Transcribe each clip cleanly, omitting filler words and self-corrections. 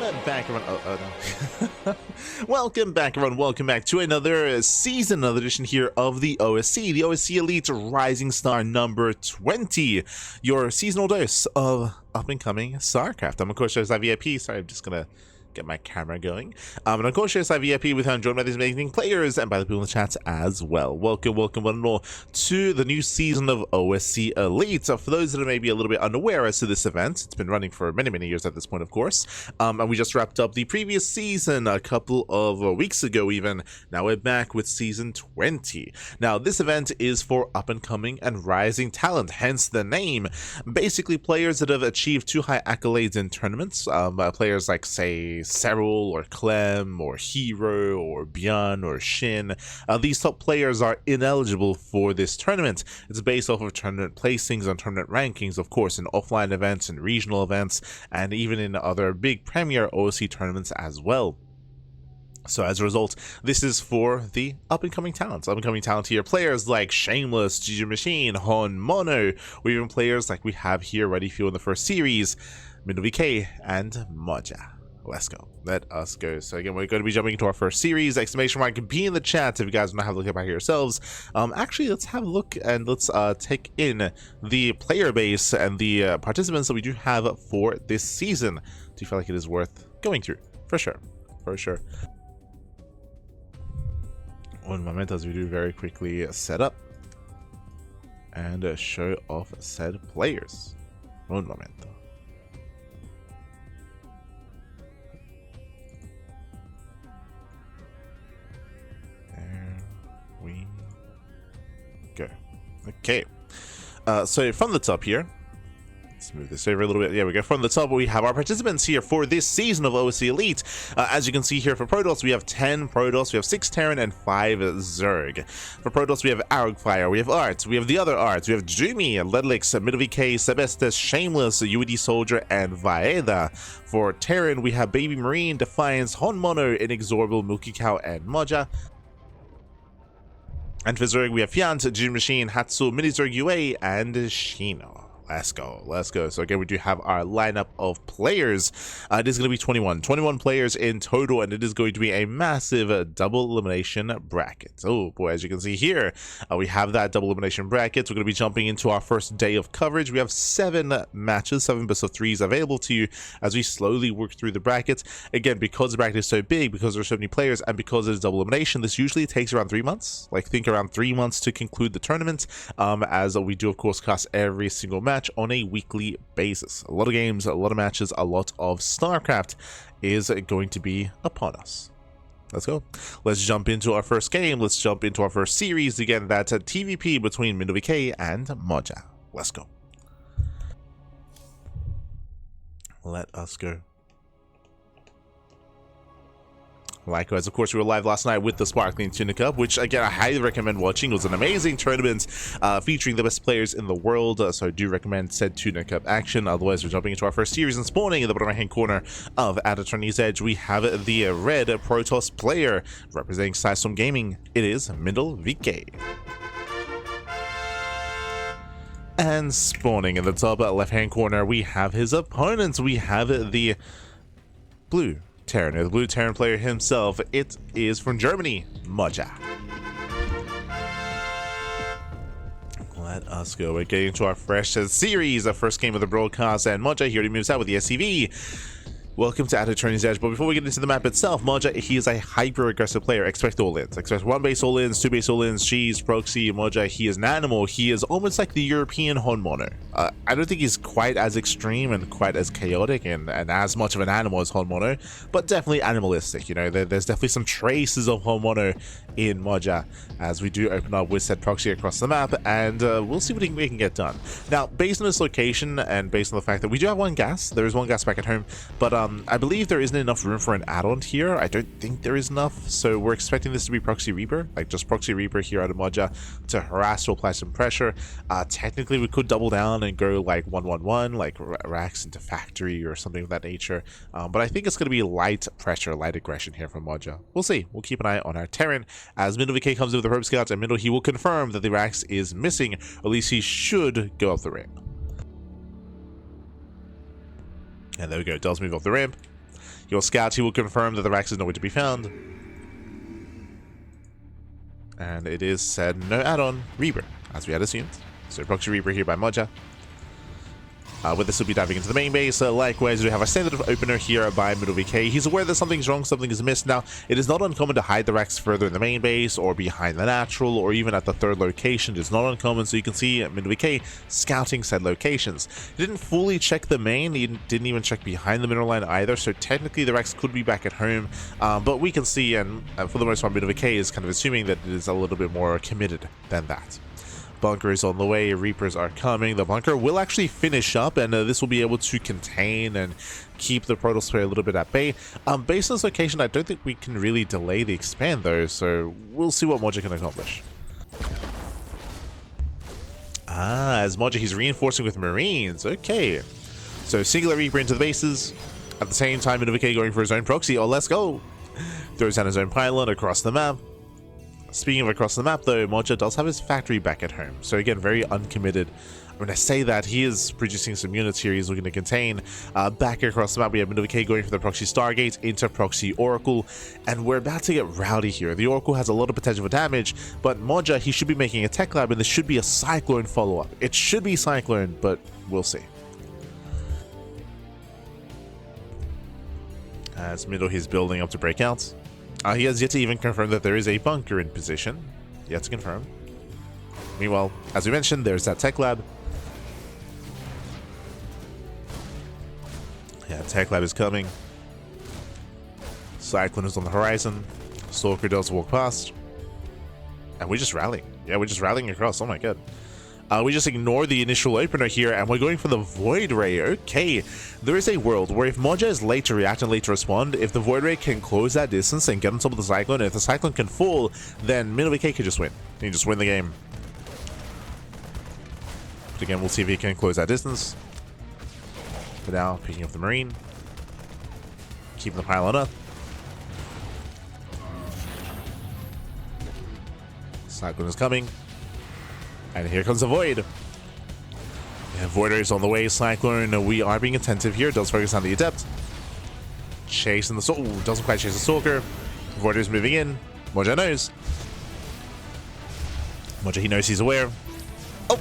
back, everyone. Oh no. Welcome back, everyone. Welcome back to another season, another edition here of the OSC Elite Rising Star number 20. Your seasonal dose of up-and-coming StarCraft. I'm, of course, VIP. Sorry, I'm just gonna get my camera going. And of course, VIP with joined by these amazing players and by the people in the chat as well. Welcome one and all to the new season of OSC Elite. For those that are maybe a little bit unaware as to this event, it's been running for many years at this point, of course. And we just wrapped up the previous season a couple of weeks ago even. Now we're back with season 20. Now this event is for up-and-coming and rising talent, hence the name. Basically players that have achieved too high accolades in tournaments, players like, say, Serral or Clem or Hero or Bjorn or Shin. These top players are ineligible for this tournament. It's based off of tournament placings and tournament rankings, of course, in offline events and regional events, and even in other big premier OSC tournaments as well. So as a result, this is for the up-and-coming talents. Up-and-coming talent here, players like Shameless, GG Machine, Hon Mono, or even players like we have here ready for you in the first series, MindelVK and Moja. Let's go. Let us go. So again, we're going to be jumping into our first series. Exclamation mark can be in the chat if you guys want to have a look at it yourselves. Actually, let's have a look and let's take in the player base and the participants that we do have for this season. Do you feel like it is worth going through? For sure. For sure. One moment as we do very quickly set up and show off said players. One moment. We go. Okay, so from the top here, let's move this over a little bit. Yeah, we go. From the top, we have our participants here for this season of OSC Elite. As you can see here, for Protoss, we have 10 Protoss, we have 6 Terran, and 5 Zerg. For Protoss, we have Argfire, we have Art, we have the other Arts, we have Jimmy, Ledlix, MindelVK, Sebestes, Shameless, UED Soldier, and Vaeda. For Terran, we have Baby Marine, Defiance, Hon Mono, Inexorable, Milky Cow, and Moja. And for Zerg, we have Fiant, Jin Machine, Hatsu, Mini Zerg UA, and Shino. Let's go. Let's go. So again, we do have our lineup of players. It is going to be 21 players in total, and it is going to be a massive double elimination bracket. Oh boy, as you can see here, we have that double elimination bracket. We're going to be jumping into our first day of coverage. We have 7 matches, 7 best of 3s available to you as we slowly work through the brackets. Again, because the bracket is so big, because there's so many players, and because it is double elimination, this usually takes around 3 months. Like, think around 3 months to conclude the tournament, as we do, of course, cast every single match on a weekly basis. A lot of games, a lot of matches, a lot of StarCraft is going to be upon us. Let's go. Let's jump into our first game. Let's jump into our first series. Again, that's a TvP between MindelVK and Moja. Let's go. Let us go. Likewise, of course, we were live last night with the Sparkling Tuna Cup, which, again, I highly recommend watching. It was an amazing tournament featuring the best players in the world, so I do recommend said Tuna Cup action. Otherwise, we're jumping into our first series and spawning in the bottom right-hand corner of At Attorney's Edge. We have the red Protoss player representing Sidestorm Gaming. It is MindelVK. And spawning in the top left-hand corner, we have his opponents. We have the blue Terran, the blue Terran player himself. It is from Germany, Moja. Let us go. We're getting into our fresh series, our first game of the broadcast, and Moja here, he moves out with the SCV. Welcome to At Attorney's Edge. But before we get into the map itself, Moja, he is a hyper-aggressive player. Expect all-ins. Expect 1 base all-ins, 2 base all-ins, cheese, proxy. Moja, he is an animal. He is almost like the European Hon Mono. I don't think he's quite as extreme and quite as chaotic and as much of an animal as Hon Mono, but definitely animalistic. You know, there's definitely some traces of Hon Mono in Moja as we do open up with said proxy across the map, and we'll see what we can get done. Now, based on this location and based on the fact that we do have 1 gas, there is 1 gas back at home, but I believe there isn't enough room for an add-on here. I don't think there is enough, so we're expecting this to be Proxy Reaper, like just Proxy Reaper here out of Moja to harass or apply some pressure. Technically, we could double down and go like 1-1-1, like Rax into Factory or something of that nature, but I think it's going to be light pressure, light aggression here from Moja. We'll see. We'll keep an eye on our Terran as MindelVK comes in with the Probe Scouts, and Mindel, he will confirm that the Rax is missing, or at least he should go off the ramp. And there we go, does move off the ramp. Your scout, he will confirm that the Rax is nowhere to be found. And it is said no add-on Reaper, as we had assumed. So proxy Reaper here by Moja. With this, we'll be diving into the main base. Likewise, we have a standard opener here by MindelVK. He's aware that something's wrong, something is missed. Now, it is not uncommon to hide the Rex further in the main base, or behind the natural, or even at the third location. It's not uncommon, so you can see MindelVK scouting said locations. He didn't fully check the main, he didn't even check behind the mineral line either, so technically the Rex could be back at home. But we can see, and for the most part, MindelVK is kind of assuming that it is a little bit more committed than that. Bunker is on the way, Reapers are coming. The bunker will actually finish up, and this will be able to contain and keep the Protoss player a little bit at bay. Based on this location, I don't think we can really delay the expand though, so we'll see what Moja can accomplish. As Moja, he's reinforcing with Marines. Okay, so singular Reaper into the bases. At the same time, MindelVK going for his own proxy. Oh, let's go! Throws down his own pylon across the map. Speaking of across the map though, Moja does have his factory back at home, so again, very uncommitted. When I say that, he is producing some units here he's looking to contain. Back across the map, we have MindelVK going for the proxy Stargate into proxy Oracle, and we're about to get rowdy here. The Oracle has a lot of potential for damage, but Moja, he should be making a tech lab, and this should be a Cyclone follow-up. It should be Cyclone, but we'll see. As Middle, he's building up to break out. He has yet to even confirm that there is a bunker in position. Yet to confirm. Meanwhile, as we mentioned, there's that tech lab. Yeah, tech lab is coming. Cyclone is on the horizon. Stalker does walk past. And we're just rallying. Yeah, we're just rallying across. Oh my god. We just ignore the initial opener here, and we're going for the Void Ray. Okay, there is a world where if Moja is late to react and late to respond, if the Void Ray can close that distance and get on top of the Cyclone, and if the Cyclone can fall, then MindelVK can just win. He can just win the game. But again, we'll see if he can close that distance. For now, picking up the Marine. Keeping the pylon up. Cyclone is coming. And here comes the Void. Yeah, Void is on the way. Cyclone, we are being attentive here. Does focus on the Adept. Chasing the Stalker. Doesn't quite chase the Stalker. Void is moving in. Moja knows. Moja, he knows he's aware. Oh!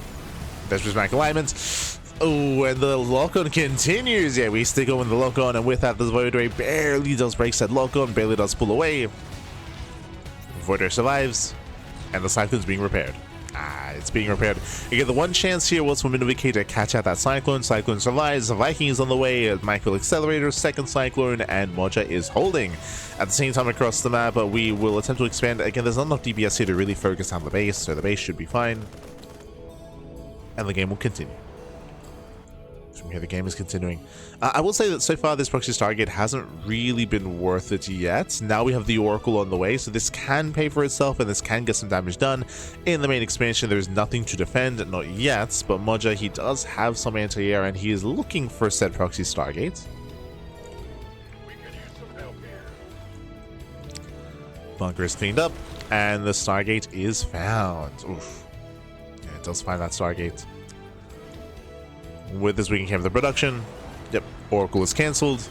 There's prismatic alignment. Oh, and the lock-on continues. Yeah, we stick on with the lock-on, and with that, the Void Ray barely does break said lock-on, barely does pull away. Void Ray survives, and the Cyclone's being repaired. It's being repaired. Again, the one chance here was for MindelVK to catch out that Cyclone. Cyclone survives. The Viking is on the way. Micro Accelerator, second Cyclone, and Moja is holding. At the same time across the map, we will attempt to expand. Again, there's not enough DPS here to really focus on the base, so the base should be fine. And the game will continue. From here, the game is continuing. I will say that so far, this proxy Stargate hasn't really been worth it yet. Now we have the Oracle on the way, so this can pay for itself, and this can get some damage done. In the main expansion, there's nothing to defend, not yet, but Moja, he does have some anti-air, and he is looking for said proxy Stargate. Bunker is cleaned up, and the Stargate is found. Oof. Yeah, it does find that Stargate. With this, we can have the production. Yep, Oracle is cancelled.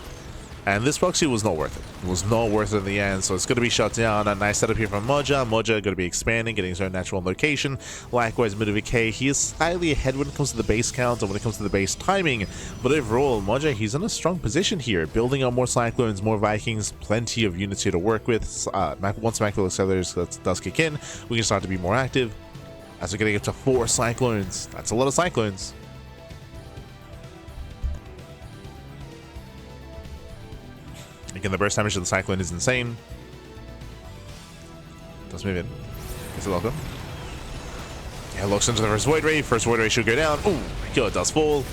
And this proxy was not worth it. It was not worth it in the end, so it's going to be shut down. A nice setup here from Moja. Moja going to be expanding, getting his own natural location. Likewise, MindelVK, he is slightly ahead when it comes to the base count and when it comes to the base timing. But overall, Moja, he's in a strong position here. Building on more Cyclones, more Vikings, plenty of units here to work with. Once Macro Accelerators does kick in, we can start to be more active. As we're getting up to 4 Cyclones. That's a lot of Cyclones. Again, the burst damage of the Cyclone is insane. Does move in. Is it locked? Yeah, locks into the first Void Ray. First Void Ray should go down. Ooh, it does fall.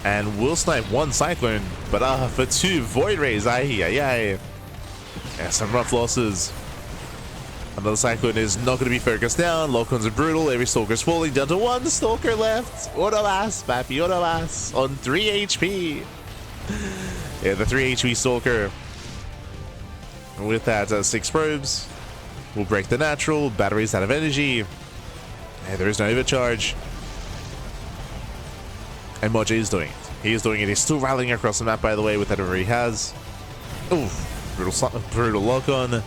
And we'll snipe 1 Cyclone, but for 2 Void Rays. Yeah, some rough losses. Another Cyclone is not going to be focused down. Lock-ons are brutal. Every Stalker's falling down to 1 Stalker left. Auto mass, Pappy, auto mass on 3 HP. Yeah, the 3 HP Stalker. With that, 6 probes. We'll break the natural. Batteries out of energy. Yeah, there is no overcharge. And Moja is doing it. He is doing it. He's still rallying across the map, by the way, with whatever he has. Ooh, brutal lock-on.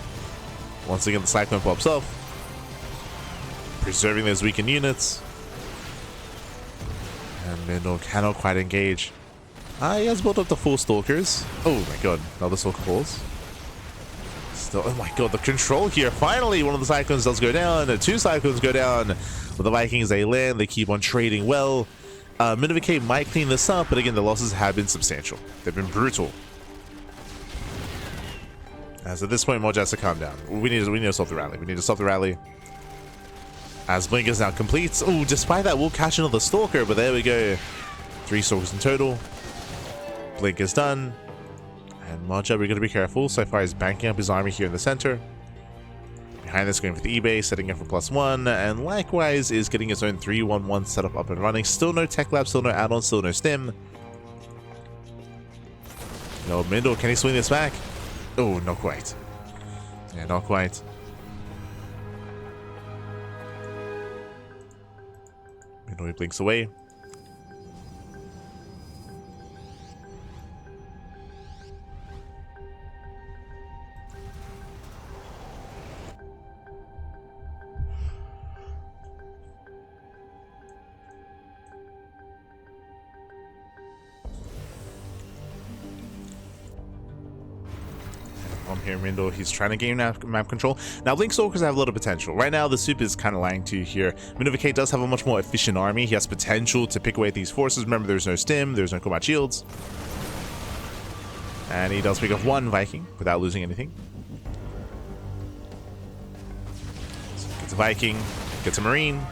Once again, the Cyclone pops off, preserving those weakened units. And Mindel cannot quite engage. He has built up the 4 Stalkers. Oh my god, another Stalker falls. Still, oh my god, the control here. Finally, one of the Cyclones does go down. 2 Cyclones go down. With the Vikings, they land. They keep on trading well. MindelVK might clean this up, but again, the losses have been substantial. They've been brutal. As at this point, Moja has to calm down. We need to stop the rally. We need to stop the rally. As Blink is now complete. Oh, despite that, we'll catch another Stalker, but there we go. 3 Stalkers in total. Blink is done. And Moja, we're going to be careful. So far, he's banking up his army here in the center. Behind this, going for the E-base, setting up for +1, and likewise is getting his own 3-1-1 setup up and running. Still no tech lab, still no add-on, still no stim. No, Mindel, can he swing this back? Oh, not quite. Yeah, not quite. Mindel, he blinks away. Here, Mindel, he's trying to gain map control. Now, Blink Stalkers have a lot of potential. Right now, the soup is kind of lying to you here. MindelVK does have a much more efficient army. He has potential to pick away at these forces. Remember, there's no stim, there's no combat shields. And he does pick up 1 Viking without losing anything. So gets a Viking, gets a Marine,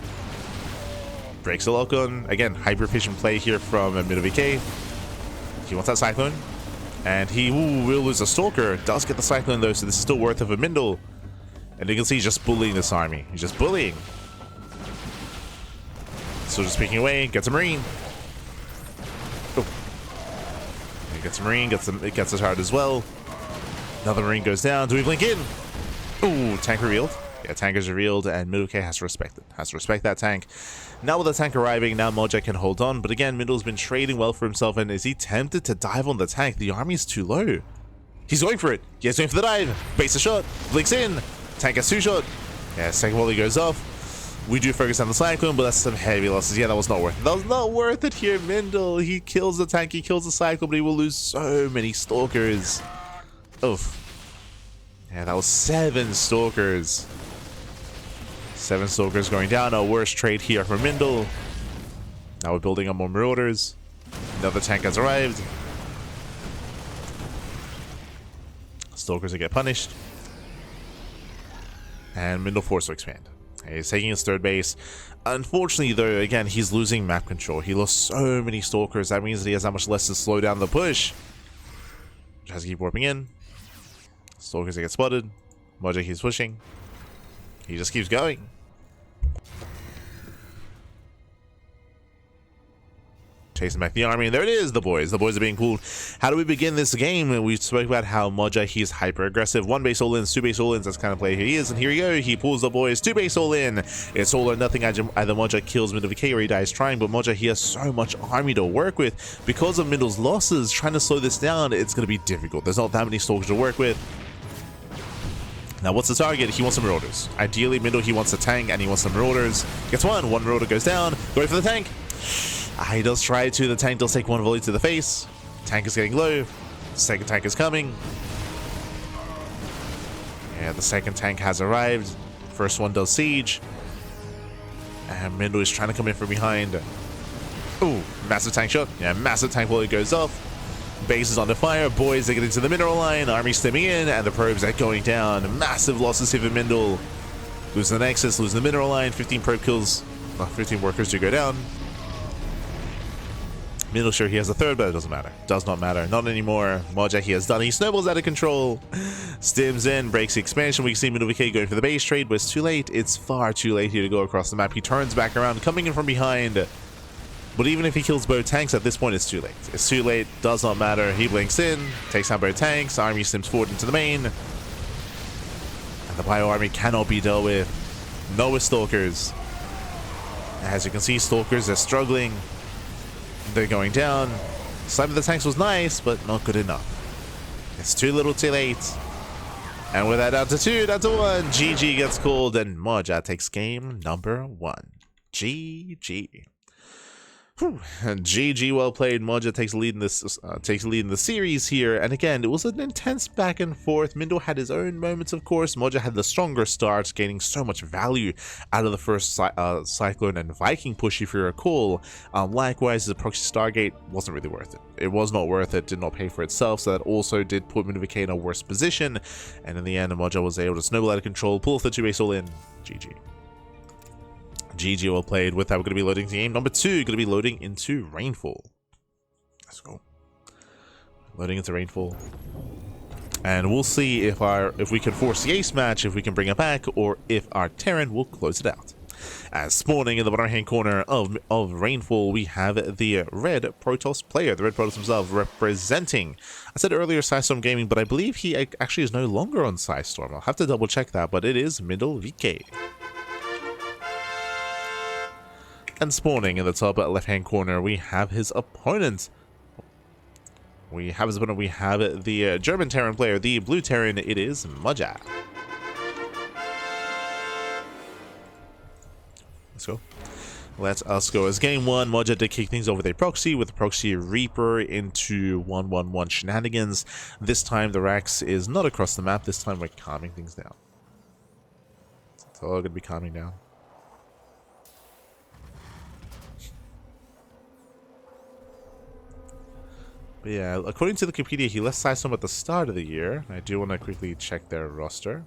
breaks a lock-on. Again, hyper-efficient play here from MindelVK. He wants that Cyclone. And he will lose a Stalker. Does get the Cyclone though, so this is still worth it for Mindel. And you can see he's just bullying this army. He's just bullying. So just picking away, gets a Marine. Oh. He gets a Marine, it gets a turret as well. Another Marine goes down. Do we blink in? Ooh, tank revealed. Yeah, tank is revealed, and MindelVK has to respect it. Has to respect that tank. Now with the tank arriving, now Moja can hold on. But again, Mindel's been trading well for himself, and is he tempted to dive on the tank? The army's too low. He's going for it. Yeah, he's going for the dive. Base a shot. Blinks in. Tank has 2 shot. Yeah, second volley goes off. We do focus on the Cyclone, but that's some heavy losses. Yeah, that was not worth it. That was not worth it here, Mindel. He kills the tank, he kills the Cyclone, but he will lose so many Stalkers. Oof. Yeah, that was 7 Stalkers. 7 Stalkers going down. A worse trade here for Mindel. Now we're building up more Marauders. Another tank has arrived. Stalkers will get punished. And Mindel forced to expand. He's taking his 3rd base. Unfortunately, though, again, he's losing map control. He lost so many Stalkers. That means that he has that much less to slow down the push. Just has to keep warping in. Stalkers get spotted. Moja keeps pushing. He just keeps going. Chasing back the army, and there it is, the boys. The boys are being pulled. How do we begin this game? We spoke about how Moja, he's hyper aggressive. 1 base all in, 2 base all in. That's kind of play he is. And here we go. He pulls the boys. 2 base all in. It's all or nothing. Either Moja kills MindelVK or he dies trying. But Moja, he has so much army to work with. Because of Mindel's losses, trying to slow this down, it's going to be difficult. There's not that many Stalkers to work with. Now, what's the target? He wants some Marauders. Ideally, Mindel, he wants a tank, and he wants some Marauders. Gets 1. 1 Marauder goes down. Going for the tank. He does try to. The tank does take 1 volley to the face. Tank is getting low. Second tank is coming. Yeah, the second tank has arrived. First one does siege. And Mindel is trying to come in from behind. Ooh, massive tank shot. Yeah, massive tank volley goes off. Base is under fire. Boys are getting to the mineral line. Army stemming in, and the probes are going down. Massive losses here for Mindel. Losing the Nexus, losing the mineral line. 15 probe kills. 15 workers do go down. Mindel, sure, he has a 3rd, but it doesn't matter. Does not matter. Not anymore. Moja, he has done. He snowballs out of control. Stims in, breaks the expansion. We can see MindelVK going for the base trade, but it's too late. It's far too late here to go across the map. He turns back around, coming in from behind. But even if he kills both tanks, at this point, it's too late. It's too late. Does not matter. He blinks in, takes out both tanks. Army stims forward into the main. And the Bio Army cannot be dealt with. No Stalkers. As you can see, Stalkers are struggling. They're going down. Sniper the tanks was nice, but not good enough. It's too little too late. And with that down to 2, down to 1, GG gets called, and Moja takes game number 1. GG. GG, well played. Moja takes lead in the series here, and again, it was an intense back and forth. Mindel had his own moments, of course. Moja had the stronger start, gaining so much value out of the first Cyclone and Viking push, if you recall. Likewise, the proxy Stargate wasn't really worth it. It was not worth it, did not pay for itself, so that also did put MindelVK in a worse position, and in the end, Moja was able to snowball out of control, pull off the 2-base all in. GG. GG, well played. With that, we're going to be loading to game number 2. Going to be loading into Rainfall. Let's go. Loading into Rainfall. And we'll see if we can force the ace match, if we can bring it back, or if our Terran will close it out. As spawning in the bottom hand corner of Rainfall, we have the Red Protoss player, the Red Protoss himself, representing. I said earlier Psystorm Gaming, but I believe he actually is no longer on Psystorm. I'll have to double check that, but it is MindelVK. And spawning in the top left-hand corner, we have his opponent. We have the German Terran player, the blue Terran. It is Moja. Let's go. Let us go. As game 1, Moja did kick things over with a proxy, with the proxy Reaper into 1-1-1 shenanigans. This time the Rax is not across the map. This time we're calming things down. It's all going to be calming down. But yeah, according to the Wikipedia, he left Psystorm at the start of the year. I do want to quickly check their roster.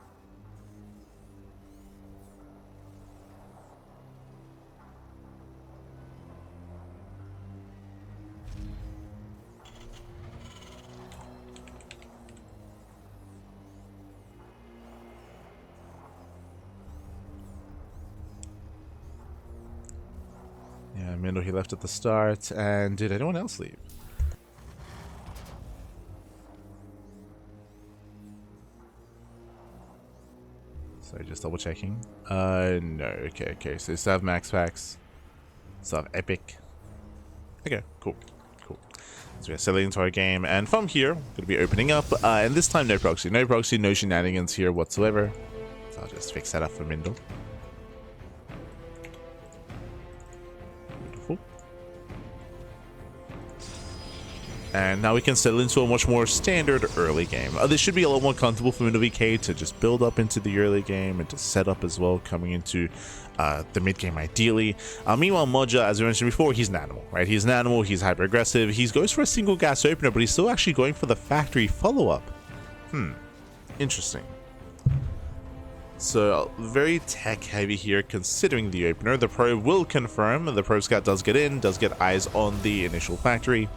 Yeah, Mindel, he left at the start. And did anyone else leave? Sorry, just double checking. No, okay, so still have max packs. Still have epic. Okay, cool. So we're settling into our game, and from here, we're going to be opening up, and this time no proxy, no shenanigans here whatsoever. So I'll just fix that up for Mindel. Beautiful. And now we can settle into a much more standard early game. This should be a lot more comfortable for MindelVK to just build up into the early game and to set up as well coming into the mid game ideally. Meanwhile, Moja, as we mentioned before, he's an animal, right? He's an animal, he's hyper aggressive, he goes for a single gas opener, but he's still actually going for the factory follow-up. Interesting. So very tech heavy here considering the opener. The probe will confirm, the probe scout does get in, does get eyes on the initial factory.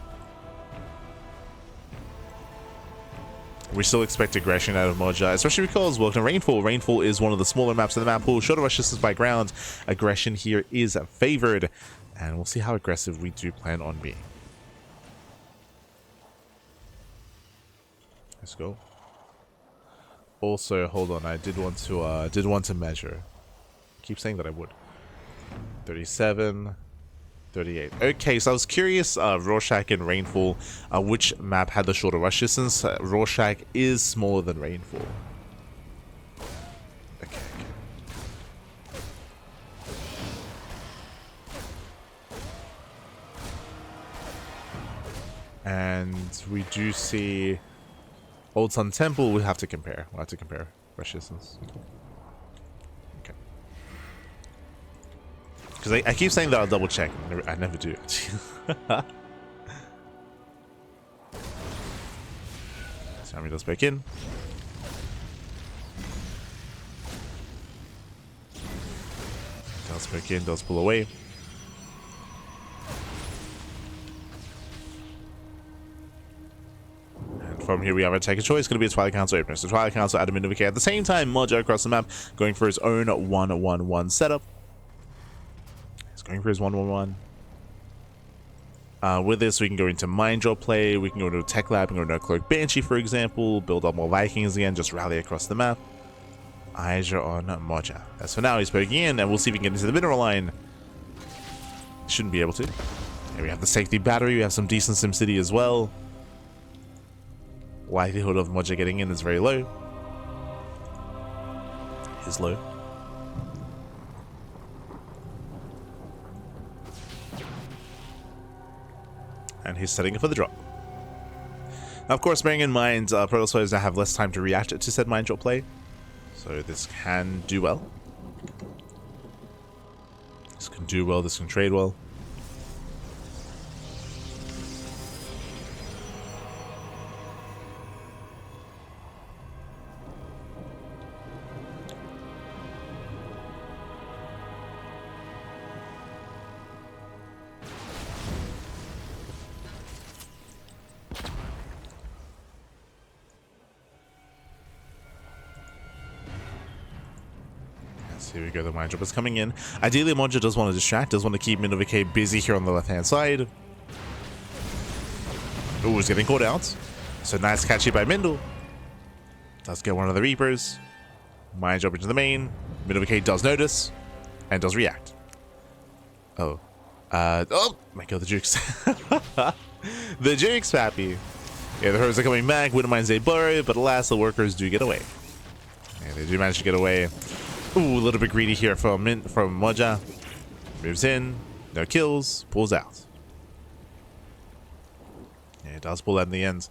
We still expect aggression out of Moja, especially because, welcome to Rainfall. Rainfall is one of the smaller maps in the map pool. Shorter rush distance by ground. Aggression here is favored, and we'll see how aggressive we do plan on being. Let's go. Also, hold on, I did want to measure. I keep saying that I would. 37. 38. Okay, so I was curious, Rorschach and Rainfall, which map had the shorter rush distance. Rorschach is smaller than Rainfall. Okay. And we do see Old Sun Temple. We'll have to compare. Rush distance. Okay. Because I keep saying that I'll double check. I never do it. Sammy does back in. Does back in, does pull away. And from here we have a take a choice. It's going to be a Twilight Council opener. So Twilight Council out of MindelVK. At the same time, Moja across the map going for his own 1-1-1 setup. Going for his 1-1-1. With this, we can go into Mind Drop play, we can go into Tech Lab, we can go into Cloak Banshee, for example, build up more Vikings again, just rally across the map. Eyes are on Moja. As for now, he's poking in, and we'll see if we can get into the mineral line. Shouldn't be able to. Here we have the safety battery. We have some decent SimCity as well. Likelihood of Moja getting in is very low. Is low. And he's setting it for the drop. Now, of course, bearing in mind, Protoss players now have less time to react to said mine drop play. So this can do well. This can do well, this can trade well. Here we go, the mine drop is coming in. Ideally, Moja does want to distract, does want to keep MindelVK busy here on the left-hand side. Ooh, he's getting caught out. So nice catch here by Mindel. Does get one of the Reapers. Mine drop into the main. MindelVK does notice and does react. Oh. Oh my god, the Jukes. The Jukes, Pappy. Yeah, the Herds are coming back. Wouldn't mind they burrow, but alas, the workers do get away. And they do manage to get away. Ooh, a little bit greedy here from Moja. Moves in, no kills, pulls out. Yeah, it does pull out in the end.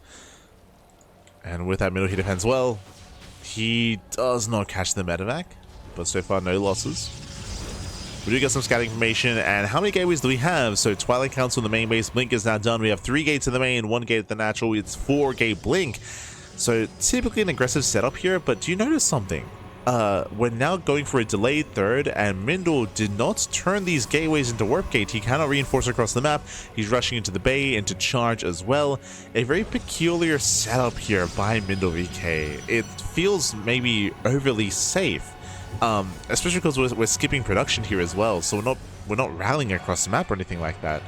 And with that middle he defends well. He does not catch the medevac, but so far no losses. We do get some scouting information, and how many gateways do we have? So Twilight Council in the main base, Blink is now done. We have 3 gates in the main, 1 gate at the natural. It's 4 gate Blink. So typically an aggressive setup here, but do you notice something? We're now going for a delayed third, and Mindel did not turn these gateways into warp gate. He cannot reinforce across the map. He's rushing into the bay, into charge as well. A very peculiar setup here by MindelVK. It feels maybe overly safe, especially because we're skipping production here as well. So we're not rallying across the map or anything like that.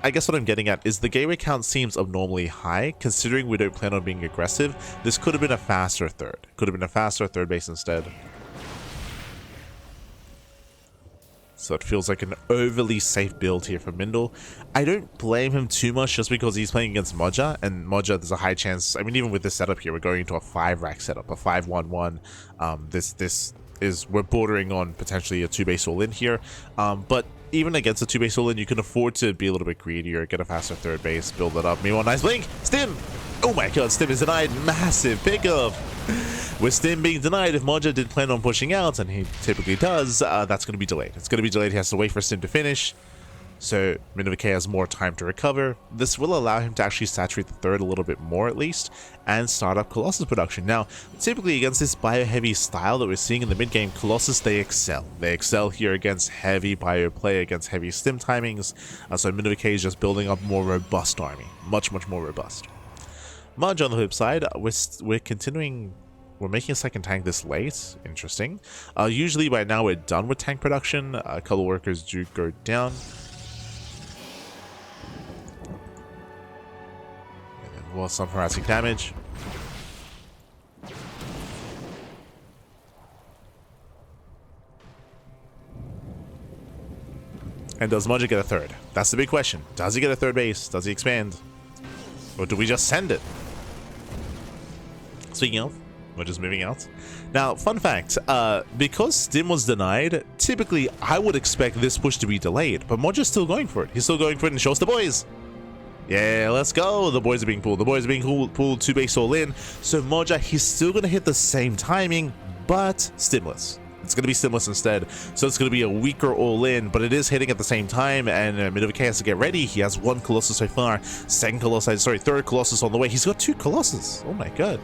I guess what I'm getting at is the gateway count seems abnormally high, considering we don't plan on being aggressive. This could have been a faster third. Could have been a faster third base instead. So it feels like an overly safe build here for Mindel. I don't blame him too much just because he's playing against Moja, and Moja, there's a high chance. I mean, even with this setup here, we're going into a 5-rack setup, a 5-1-1. We're bordering on potentially a 2-base all-in here, but even against a 2-base all-in, you can afford to be a little bit greedier, get a faster third base, build it up. Meanwhile, nice blink! Stim! Oh my god, Stim is denied. Massive pickup! With Stim being denied, if Moja did plan on pushing out, and he typically does, that's going to be delayed. It's going to be delayed. He has to wait for Stim to finish. So MindelVK has more time to recover. This will allow him to actually saturate the third a little bit more at least, and start up Colossus production. Now, typically against this bio-heavy style that we're seeing in the mid-game, Colossus, they excel. They excel here against heavy bio play, against heavy stim timings. So MindelVK is just building up a more robust army. Much, much more robust. Moja on the flip side, we're continuing. We're making a second tank this late. Interesting. Usually by now we're done with tank production. A couple workers do go down. Well, some harassing damage. And does Moja get a third? That's the big question. Does he get a third base? Does he expand? Or do we just send it? Speaking of, we're just moving out. Now, fun fact, because Stim was denied, typically I would expect this push to be delayed, but Moja's still going for it. He's still going for it and shows the boys. Yeah, let's go. The boys are being pulled. The boys are being pulled 2-base all in. So Moja, he's still going to hit the same timing, but stimless. It's going to be stimless instead. So it's going to be a weaker all in, but it is hitting at the same time, and MindelVK has to get ready. He has 1 Colossus so far. Third Colossus on the way. He's got 2 Colossus. Oh my god.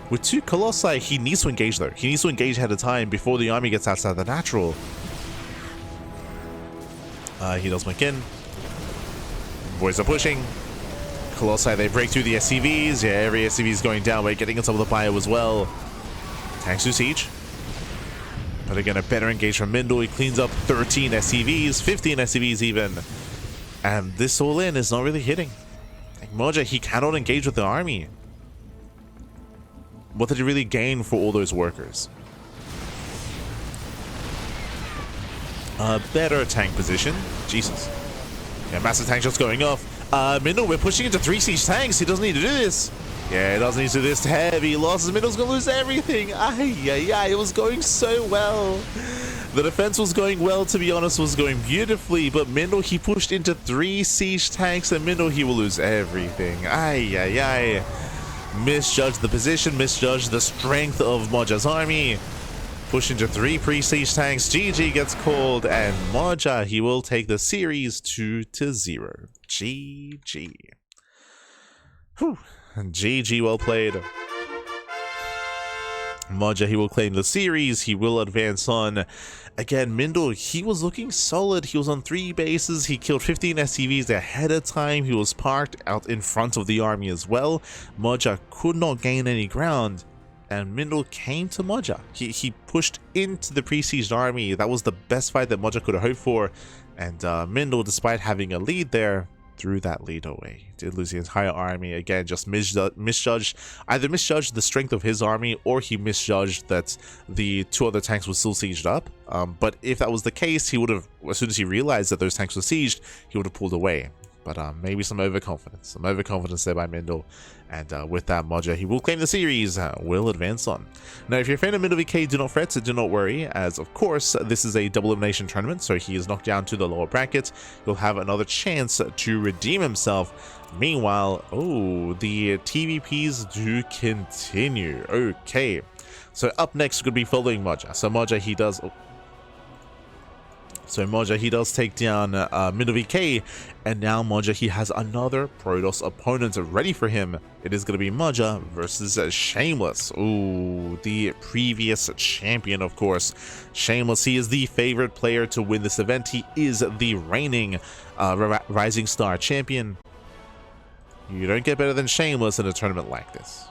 With 2 Colossi, he needs to engage though. He needs to engage ahead of time before the army gets outside the natural. He does make in. Boys are pushing. Colossi, they break through the SCVs. Yeah, every SCV is going down. We're getting into some of the bio as well. Tanks to siege. But again, a better engage from Mindel. He cleans up 13 SCVs, 15 SCVs even. And this all-in is not really hitting. Like Moja, he cannot engage with the army. What did he really gain for all those workers? A better tank position. Jesus. Yeah, massive tank shots going off. Mindel, we're pushing into 3 siege tanks. He doesn't need to do this. Yeah, he doesn't need to do this. Heavy losses. Mindel's gonna lose everything. It was going so well. The defense was going well, to be honest, was going beautifully, but Mindel, he pushed into 3 siege tanks, and Mindel, he will lose everything. Misjudged the position, misjudged the strength of Moja's army. Push into 3 pre-siege tanks. GG gets called, and Moja, he will take the series 2-0. GG. Whew. GG, well played. Moja, he will claim the series. He will advance on. Again, Mindel, he was looking solid. He was on 3 bases. He killed 15 SCVs ahead of time. He was parked out in front of the army as well. Moja could not gain any ground, and Mindel came to Moja. He pushed into the pre-sieged army. That was the best fight that Moja could have hoped for, and Mindel, despite having a lead there, threw that lead away. Did lose the entire army. Again, just misjudged, either misjudged the strength of his army, or he misjudged that the 2 other tanks were still sieged up. But if that was the case, he would have, as soon as he realized that those tanks were sieged, he would have pulled away. But maybe some overconfidence there by Mindel. And with that, Moja, he will claim the series, will advance on. Now, if you're a fan of MindelVK, do not fret, do not worry, as of course, this is a double elimination tournament, so he is knocked down to the lower bracket. He'll have another chance to redeem himself. Meanwhile, the TvPs do continue. Okay, so up next, we're going to be following Moja. So Moja, he does... Moja, he does take down MindelVK, and now Moja, he has another Protoss opponent ready for him. It is going to be Moja versus Shameless. Ooh, the previous champion, of course. Shameless, he is the favorite player to win this event. He is the reigning Rising Star champion. You don't get better than Shameless in a tournament like this.